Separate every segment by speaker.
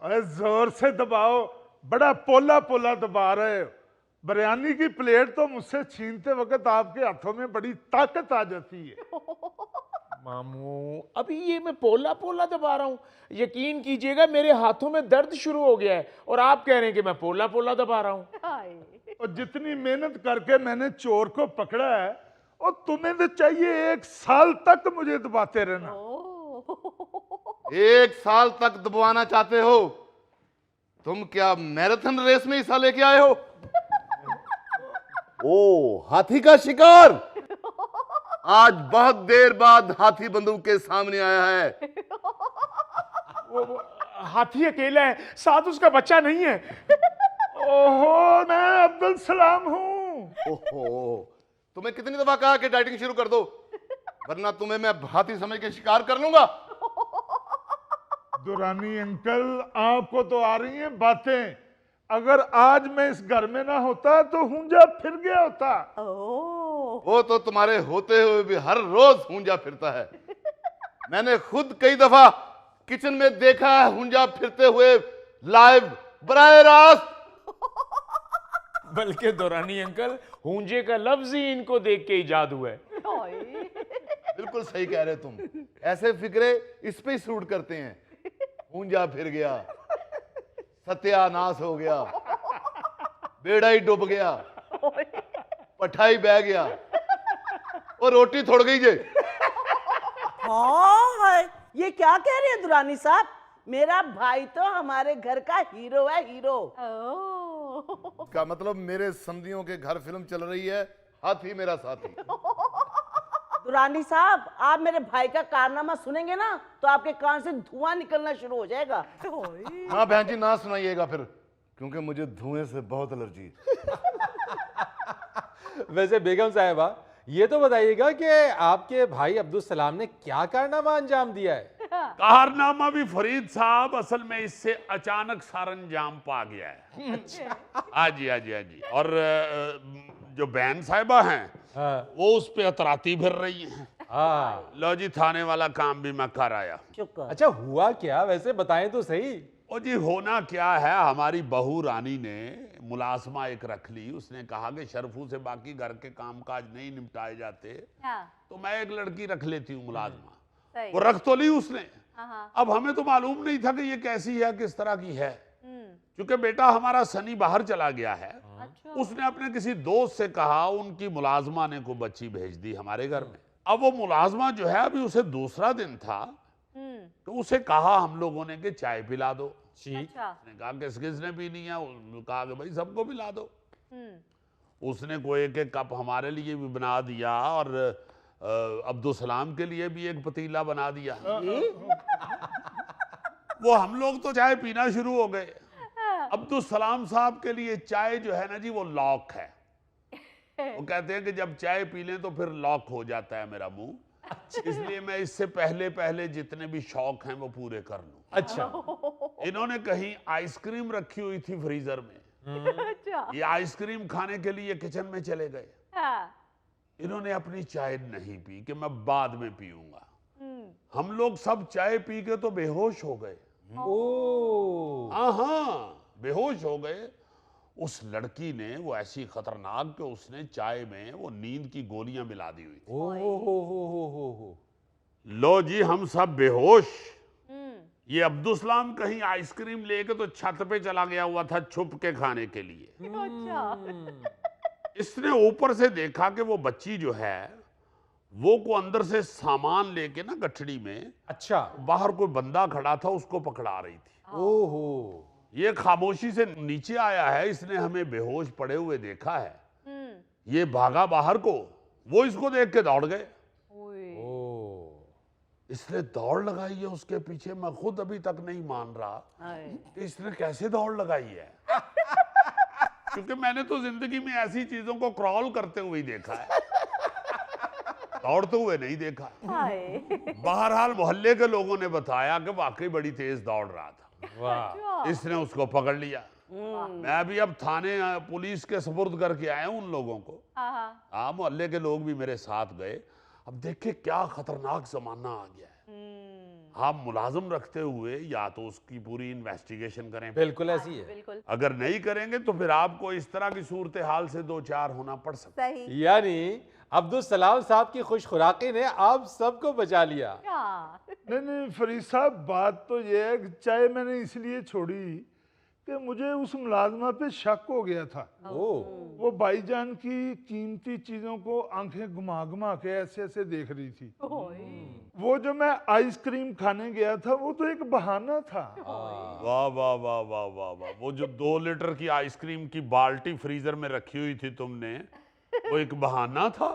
Speaker 1: अरे जोर से दबाओ, बड़ा पोला पोला दबा रहे हो। बिरयानी की प्लेट तो मुझसे छीनते वक्त आपके हाथों में बड़ी ताकत आ जाती है।
Speaker 2: मामू अभी ये मैं पोला पोला दबा रहा हूँ? यकीन कीजिएगा मेरे हाथों में दर्द शुरू हो गया है और आप कह रहे हैं कि मैं पोला पोला दबा रहा हूँ।
Speaker 1: और जितनी मेहनत करके मैंने चोर को पकड़ा है, और तुम्हें तो चाहिए 1 साल तक मुझे दबाते रहना।
Speaker 3: 1 साल तक दबवाना चाहते हो? तुम क्या मैराथन रेस में हिस्सा लेके आए हो? ओ हाथी का शिकार आज बहुत देर बाद हाथी बंदूक के सामने आया है।
Speaker 2: वो हाथी अकेला है, साथ उसका बच्चा नहीं है।
Speaker 1: ओहो, मैं अब्दुल सलाम हूँ।
Speaker 3: ओहो, तुम्हें कितनी दफा कहा कि डाइटिंग शुरू कर दो, वरना तुम्हें मैं हाथी समझ के शिकार कर लूंगा।
Speaker 1: दुरानी अंकल, आपको तो आ रही हैं बातें। अगर आज मैं इस घर में ना होता तो हुंजा फिर गया होता।
Speaker 3: वो तो तुम्हारे होते हुए भी हर रोज हुंजा फिरता है। मैंने खुद कई दफा किचन में देखा है हुंजा फिरते हुए लाइव बराह रास्त।
Speaker 2: बल्कि दुरानी अंकल, हुंजे का लफ्ज ही इनको देख के इजाद हुआ है।
Speaker 3: बिल्कुल सही कह रहे तुम, ऐसे फिक्रे इस पे ही सूट करते हैं। हुंजा फिर गया, सत्यानाश हो गया, बेड़ा ही डूब गया, पठाई बह गया और रोटी थोड़ गई जे।
Speaker 4: हाँ, ये क्या कह रहे हैं दुरानी साहब? मेरा भाई तो हमारे घर का हीरो है, हीरो।
Speaker 3: का मतलब मेरे समधियों के घर फिल्म चल रही है, हाथी मेरा साथी।
Speaker 4: दुरानी साहब, आप मेरे भाई का कारनामा सुनेंगे ना तो आपके कान से धुआं निकलना शुरू हो जाएगा।
Speaker 3: हाँ बहन जी, ना सुनाइएगा फिर, क्योंकि मुझे धुएं से बहुत एलर्जी है।
Speaker 5: वैसे बेगम साहिबा, ये तो बताइएगा कि आपके भाई अब्दुल सलाम ने क्या कारनामा अंजाम दिया है?
Speaker 6: कारनामा भी फरीद साहब असल में इससे अचानक सारंजाम पा गया है। हाँ जी, हाँ जी, हाँ जी। और जो बहन साहिबा हैं,
Speaker 5: हाँ।
Speaker 6: वो उस पे अतराती फिर रही हैं।
Speaker 5: हाँ।
Speaker 6: लो जी, थाने वाला काम भी मैं कर आया।
Speaker 5: अच्छा, हुआ क्या वैसे, बताएं तो सही।
Speaker 6: ओ जी, होना क्या है, हमारी बहू रानी ने मुलाजमा एक रख ली। उसने कहा कि शरफू से बाकी घर के कामकाज नहीं निपटाए जाते, तो मैं एक लड़की रख लेती हूँ मुलाजमा। वो रख तो ली उसने। अब हमें तो मालूम नहीं था कि ये कैसी है, किस तरह की है। क्योंकि बेटा हमारा सनी बाहर चला गया है। उसने अपने किसी दोस्त से कहा, उनकी मुलाजमा ने को बच्ची भेज दी हमारे घर में। अब वो मुलाजमा जो है, अभी उसे दूसरा दिन था, तो उसे कहा हम लोगों ने कि चाय पिला दो। उसने कहा किसने पीनी है? उसने कहा कि भाई सबको पिला दो। उसने कोई एक कप हमारे लिए भी बना दिया और अब्दुल सलाम के लिए भी एक पतीला बना दिया। वो हम लोग तो चाय पीना शुरू हो गए। अब्दुल सलाम साहब के लिए चाय जो है ना जी, वो लॉक है। वो कहते हैं कि जब चाय पी लें तो फिर लॉक हो जाता है मेरा मुंह। इसलिए मैं इससे पहले पहले जितने भी शौक हैं वो पूरे कर लूं।
Speaker 5: अच्छा।
Speaker 6: इन्होंने कहीं आइसक्रीम रखी हुई थी फ्रीजर में। ये आइसक्रीम खाने के लिए किचन में चले गए। इन्होंने अपनी चाय नहीं पी कि मैं बाद में पीऊंगा। हम लोग सब चाय पी के तो बेहोश हो गए। हाँ, बेहोश हो गए। उस लड़की ने वो ऐसी खतरनाक कि उसने चाय में वो नींद की गोलियां मिला दी हुई थी। लो जी, हम सब बेहोश। ये अब्दुल सलाम कहीं आइसक्रीम लेके तो छत पे चला गया हुआ था छुप के खाने के लिए। इसने ऊपर से देखा कि वो बच्ची जो है वो को अंदर से सामान लेके ना गठड़ी में,
Speaker 5: अच्छा,
Speaker 6: बाहर कोई बंदा खड़ा था, उसको पकड़ा रही थी।
Speaker 5: ओहो।
Speaker 6: ये खामोशी से नीचे आया है, इसने हमें बेहोश पड़े हुए देखा है। ये भागा बाहर को, वो इसको देख के दौड़ गए। इसने दौड़ लगाई है उसके पीछे। मैं खुद अभी तक नहीं मान रहा कि इसने कैसे दौड़ लगाई है। क्योंकि मैंने तो जिंदगी में ऐसी चीजों को क्रॉल करते हुए ही देखा है, दौड़ते हुए नहीं देखा। बहरहाल मोहल्ले के लोगों ने बताया कि वाकई बड़ी तेज दौड़ रहा था।
Speaker 5: वाह।
Speaker 6: इसने उसको पकड़ लिया। मैं भी अब थाने पुलिस के सुपुर्द करके आया हूं उन लोगों को। हाँ, मोहल्ले के लोग भी मेरे साथ गए। अब देखे क्या खतरनाक जमाना आ गया है। आप मुलाजिम रखते हुए या तो उसकी पूरी इन्वेस्टिगेशन करें,
Speaker 5: बिल्कुल ऐसी है।
Speaker 7: बिल्कुल
Speaker 6: अगर नहीं करेंगे तो फिर आपको इस तरह की सूरत हाल से दो चार होना पड़ सकता है।
Speaker 7: सही।
Speaker 5: यानी अब्दुल सलाम साहब की खुश खुराकी ने आप सबको बचा लिया।
Speaker 7: हाँ।
Speaker 1: नहीं नहीं फरीद साहब, बात तो ये है कि चाय मैंने इसलिए छोड़ी कि मुझे उस मुलाजमा पे शक हो गया था।
Speaker 5: ओह,
Speaker 1: वो भाईजान की कीमती चीजों को आंखें घुमा घुमा के ऐसे ऐसे देख रही थी। वो जो मैं आइसक्रीम खाने गया था वो तो एक बहाना था।
Speaker 6: वाह वाह वाह वाह वाह वाह, वो जो 2 लीटर की आइसक्रीम की बाल्टी फ्रीजर में रखी हुई थी तुमने, वो एक बहाना था।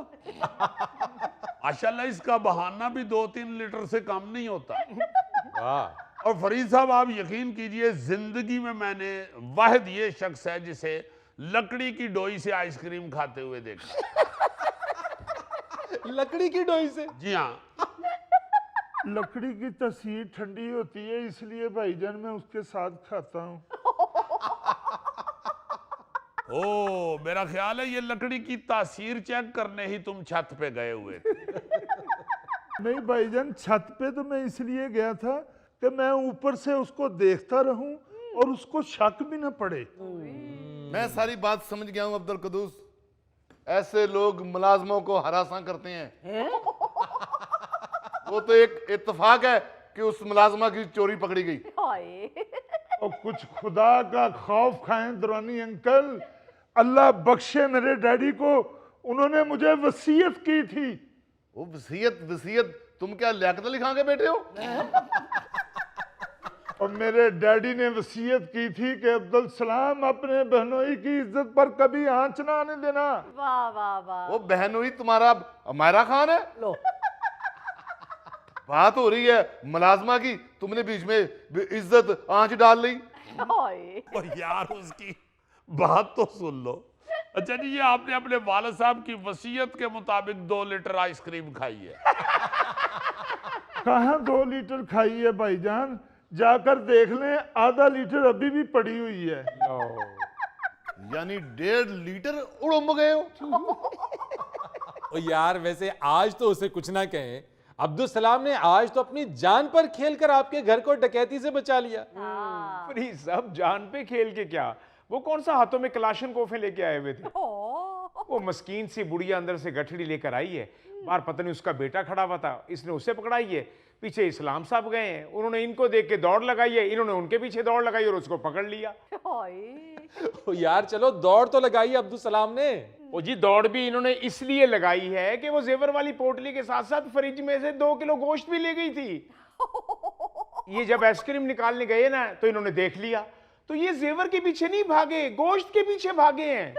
Speaker 6: माशाल्लाह, इसका बहाना भी 2-3 लीटर से कम नहीं होता।
Speaker 5: वाह।
Speaker 6: और फरीद साहब, आप यकीन कीजिए, जिंदगी में मैंने वाहिद ये शख्स है जिसे लकड़ी की डोई से आइसक्रीम खाते हुए देखा।
Speaker 5: लकड़ी की डोई से?
Speaker 6: जी हाँ।
Speaker 1: लकड़ी की तस्वीर ठंडी होती है इसलिए भाईजान मैं उसके साथ खाता हूँ।
Speaker 6: ओ, मेरा ख्याल है ये लकड़ी की तासीर चेक करने ही तुम छत पे गए हुए थे।
Speaker 1: नहीं भाईजान, छत पे तो मैं इसलिए गया था कि मैं ऊपर से उसको देखता रहूं और उसको शक भी न पड़े।
Speaker 3: मैं सारी बात समझ गया हूं अब्दुल कदूस। ऐसे लोग मुलाजमों को हरासा करते हैं। वो तो एक इत्तेफाक है कि उस मुलाजमा की चोरी पकड़ी गई।
Speaker 1: और कुछ खुदा का खौफ खाएं दुरानी अंकल, अल्लाह बख्शे मेरे डैडी को, उन्होंने मुझे वसीयत की थी।
Speaker 3: वो वसीयत वसीयत, तुम क्या लियाकत अली खां के बेटे हो?
Speaker 1: और मेरे डैडी ने वसीयत की थी कि अब्दुल सलाम अपने बहनोई की इज्जत पर कभी आंच ना आने देना।
Speaker 7: वाह वाह वाह।
Speaker 3: वो बहनोई तुम्हारा अमायरा खान है?
Speaker 4: लो
Speaker 3: बात हो रही है मुलाजमा की, तुमने बीच में इज्जत आंच डाल ली।
Speaker 6: और यार, उसकी बात तो सुन लो। अच्छा जी, ये आपने अपने वालिद साहब की वसीयत के मुताबिक 2 लीटर आइसक्रीम खाई है?
Speaker 1: कहाँ 2 लीटर खाई है भाईजान, जाकर देख लें, आधा लीटर अभी भी पड़ी हुई है।
Speaker 3: यानी 1.5 लीटर उड़म गए हो।
Speaker 5: ओ यार, वैसे आज तो उसे कुछ ना कहें, अब्दुल सलाम ने आज तो अपनी जान पर खेलकर आपके घर को डकैती से बचा लिया।
Speaker 2: फरीद साहब, जान पे खेल के क्या, वो कौन सा हाथों में कलाशन कोफे लेके आए हुए थे। वो मस्कीन सी बुढ़िया अंदर से गठड़ी लेकर आई है, बाहर पता नहीं उसका बेटा खड़ा हुआ था, इसने उसे पकड़ाई है, पीछे इस्लाम साहब गए हैं, उन्होंने इनको देख के दौड़ लगाई है, इन्होंने उनके पीछे दौड़ लगाई और उसको पकड़ लिया।
Speaker 5: ओ यार, चलो दौड़ तो लगाई अब्दुल सलाम ने।
Speaker 2: वो जी, दौड़ भी इन्होंने इसलिए लगाई है कि वो जेवर वाली पोटली के साथ साथ फ्रिज में से 2 किलो गोश्त भी ले गई थी। ये जब आइसक्रीम निकालने गए ना तो इन्होंने देख लिया, तो ये जेवर के पीछे नहीं भागे, गोश्त के पीछे भागे हैं।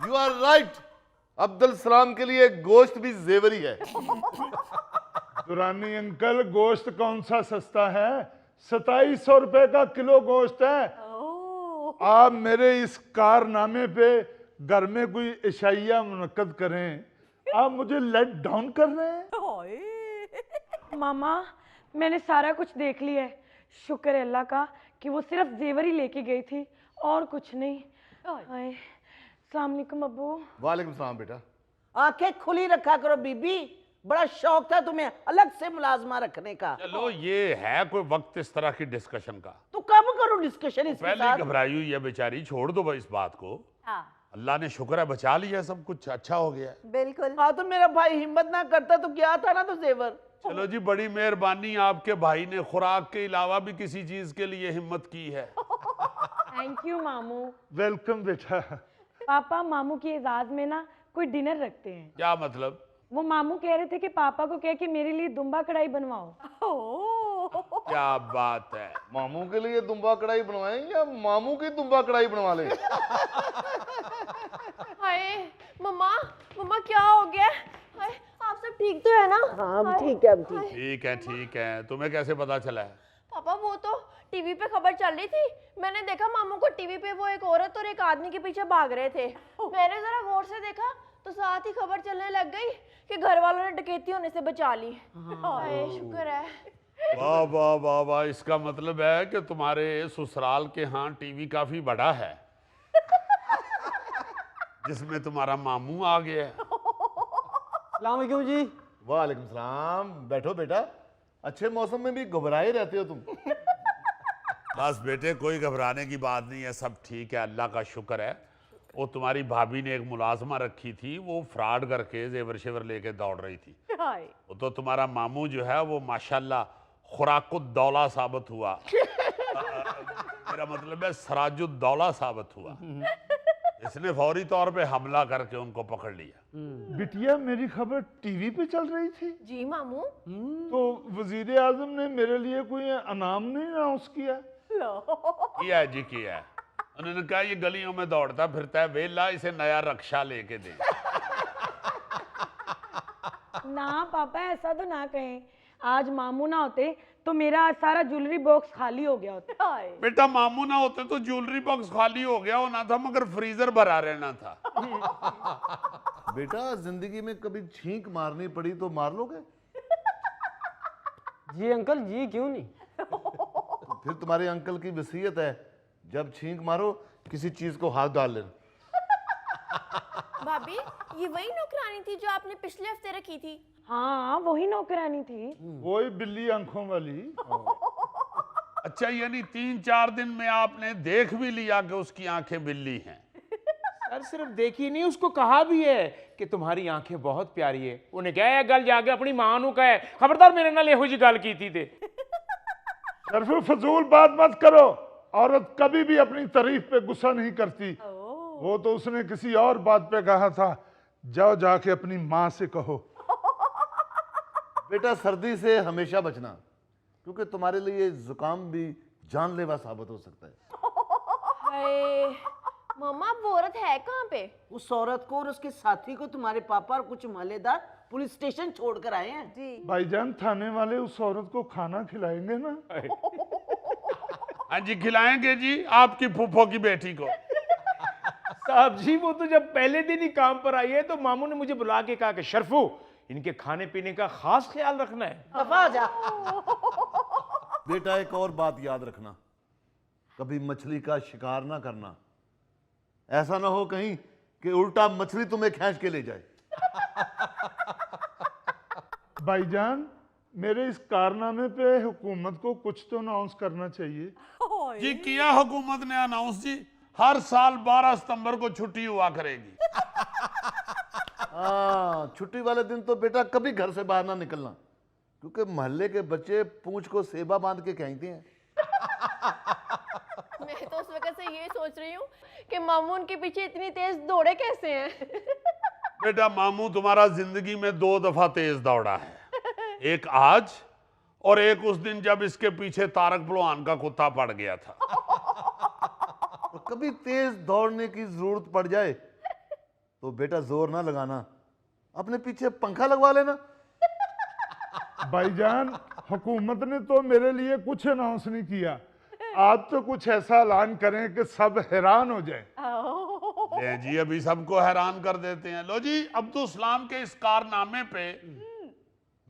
Speaker 3: You are right, Abdul Salam के लिए गोश्त भी जेवरी है।
Speaker 1: दुरानी अंकल, गोश्त कौन सा सस्ता है, 2700 रुपए का किलो गोश्त है। आप मेरे इस कारनामे पे घर में कोई इशाइया मुनक्कद करें, आप मुझे लेट डाउन कर रहे हैं।
Speaker 8: मामा, मैंने सारा कुछ देख लिया है, शुक्र है अल्लाह का कि वो सिर्फ जेवर ही लेके गई थी और कुछ नहीं। हाय, अस्सलाम वालेकुम अब्बू।
Speaker 3: वालेकुम सलाम बेटा।
Speaker 4: आंखें खुली रखा करो बीबी, बड़ा शौक था तुम्हें अलग से मुलाजमा रखने का।
Speaker 6: चलो, ये है कोई वक्त इस तरह की डिस्कशन का?
Speaker 4: तो कब करो डिस्कशन इसके
Speaker 6: पहले
Speaker 4: साथ।
Speaker 6: घबराई हुई है बेचारी, छोड़ दो भाई इस बात को। अल्लाह ने शुक्र है बचा लिया, सब कुछ अच्छा हो गया।
Speaker 7: बिल्कुल।
Speaker 4: हाँ, तो मेरा भाई हिम्मत ना करता तो क्या था ना, तो जेवर।
Speaker 6: चलो जी, बड़ी मेहरबानी, आपके भाई ने खुराक के अलावा भी किसी चीज के लिए हिम्मत की है।
Speaker 8: थैंक यू मामू।
Speaker 1: वेलकम बेटा।
Speaker 8: पापा, मामू की एजाज में ना कोई डिनर रखते हैं।
Speaker 6: क्या मतलब?
Speaker 8: वो मामू कह रहे थे कि पापा को कह के मेरे लिए दुम्बा कढ़ाई बनवाओ।
Speaker 6: क्या बात है।
Speaker 3: मामू के लिए दुम्बा कढ़ाई बनवाएं या मामू की दुम्बा कढ़ाई बनवा ले?
Speaker 7: हाय मम्मा, मम्मा क्या हो गया? हाय, आप सब ठीक तो है ना?
Speaker 4: हाँ, हम ठीक है, हम ठीक।
Speaker 6: ठीक है, ठीक है। तुम्हें कैसे पता चला है?
Speaker 7: पापा, वो तो टीवी पे खबर चल रही थी, मैंने देखा मामू को टीवी पे वो एक औरत और एक आदमी के पीछे भाग रहे थे। मैंने जरा गौर से देखा तो साथ ही खबर चलने लग गई कि घर वालों ने डकैती होने से बचा ली। हाय, शुक्र है।
Speaker 6: वाह वाह वाह वाह, इसका मतलब है कि तुम्हारे ससुराल के यहाँ टीवी काफी बड़ा है जिसमें तुम्हारा मामू आ गया है।
Speaker 5: अस्सलाम वालेकुम जी।
Speaker 3: वालेकुम सलाम, बैठो बेटा। अच्छे मौसम में भी घबराए रहते हो तुम।
Speaker 6: बस बेटे कोई घबराने की बात नहीं है, सब ठीक है, अल्लाह का शुक्र है। वो तुम्हारी भाभी ने एक मुलाजमा रखी थी, वो फ्रॉड करके जेवर शेवर लेके दौड़ रही थी। वो तो तुम्हारा मामू जो है वो माशाल्लाह खुराकुद्दौला साबित हुआ। मेरा मतलब है सराजुद्दौला साबित हुआ। इसने फौरी तौर पे हमला करके उनको पकड़ लिया।
Speaker 1: बिटिया मेरी खबर टीवी पे चल रही थी,
Speaker 7: जी मामू।
Speaker 1: तो वजीर आजम ने मेरे लिए कोई इनाम नहीं अनाउंस किया?
Speaker 6: किया है जी, किया है। उन्होंने कहा ये गलियों में दौड़ता फिरता है, वेला इसे नया रक्षा लेके दे।
Speaker 8: ना पापा ऐसा तो ना कहें, आज मामू ना होते तो मेरा आज सारा ज्वेलरी बॉक्स खाली हो गया होता।
Speaker 6: बेटा मामू ना होते तो ज्वेलरी बॉक्स खाली हो गया होना था, मगर फ्रीजर भरा रहना था।
Speaker 3: बेटा जिंदगी में कभी छींक मारनी पड़ी तो मार लोगे?
Speaker 9: जी अंकल जी, क्यों नहीं।
Speaker 3: तो फिर तुम्हारे अंकल की वसीयत है, जब छींक मारो किसी चीज को हाथ डाल लेना।
Speaker 7: भाभी ये वही नौकरानी थी जो आपने पिछले हफ्ते रखी थी?
Speaker 8: हाँ वही नौकरानी थी।
Speaker 1: वही बिल्ली आंखों वाली।
Speaker 6: अच्छा यानी 3-4 दिन में आपने देख भी लिया कि उसकी आंखें बिल्ली हैं।
Speaker 2: सर सिर्फ देखी नहीं, उसको कहा भी है कि तुम्हारी आंखें बहुत प्यारी है। उन्हें क्या है गल जाके अपनी मां नू कहे खबरदार मेरे नाल एहो जी गल कीती ते।
Speaker 1: शर्फू फजूल बात मत करो, औरत कभी भी अपनी तारीफ पे गुस्सा नहीं करती। वो तो उसने किसी और बात पे कहा था, जाओ जाके अपनी माँ से कहो।
Speaker 3: बेटा सर्दी से हमेशा बचना, क्योंकि तुम्हारे लिए जुकाम भी जानलेवा साबित हो सकता है।
Speaker 7: हाय मम्मा, वो औरत है कहाँ पे?
Speaker 4: उस औरत को और उसके साथी को तुम्हारे पापा और कुछ महल्लेदार पुलिस स्टेशन छोड़कर आए हैं। जी
Speaker 1: भाईजान थाने वाले उस औरत को खाना खिलाएंगे ना?
Speaker 6: हाँ जी खिलाएंगे जी, आपकी फूफो की बेटी को।
Speaker 2: साहब जी वो तो जब पहले दिन ही काम पर आई है तो मामू ने मुझे बुला के कहा कि शर्फू इनके खाने पीने का खास ख्याल रखना है।
Speaker 4: दफा जा।
Speaker 3: बेटा एक और बात याद रखना, कभी मछली का शिकार ना करना। ऐसा ना हो कहीं कि उल्टा मछली तुम्हें खींच के ले जाए।
Speaker 1: भाईजान मेरे इस कारनामे पे हुकूमत को कुछ तो अनाउंस करना चाहिए।
Speaker 6: जी किया हुकूमत ने अनाउंस जी, हर साल 12 सितंबर को छुट्टी हुआ करेगी।
Speaker 3: हाँ छुट्टी वाले दिन तो बेटा कभी घर से बाहर ना निकलना, क्योंकि मोहल्ले के बच्चे पूंछ को सेबा बांध के कहते हैं।
Speaker 7: मैं तो उस वक्त से ये सोच रही हूँ कि मामू उनके पीछे इतनी तेज दौड़े कैसे हैं।
Speaker 6: बेटा मामू तुम्हारा जिंदगी में 2 दफा तेज दौड़ा है, एक आज और एक उस दिन जब इसके पीछे तारक पहलवान का कुत्ता पड़ गया था।
Speaker 3: तो कभी तेज दौड़ने की जरूरत पड़ जाए तो बेटा जोर ना लगाना, अपने पीछे पंखा लगवा लेना।
Speaker 1: भाईजान हुकूमत ने तो मेरे लिए कुछ अनाउंस नहीं किया, आप तो कुछ ऐसा ऐलान करें कि सब हैरान हो जाए।
Speaker 6: ले जी अभी सबको हैरान कर देते हैं। लो जी अब्दुल सलाम के इस कारनामे पे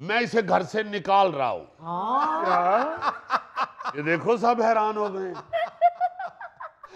Speaker 6: मैं इसे घर से निकाल रहा हूं।
Speaker 1: क्या?
Speaker 6: ये देखो सब हैरान हो गए।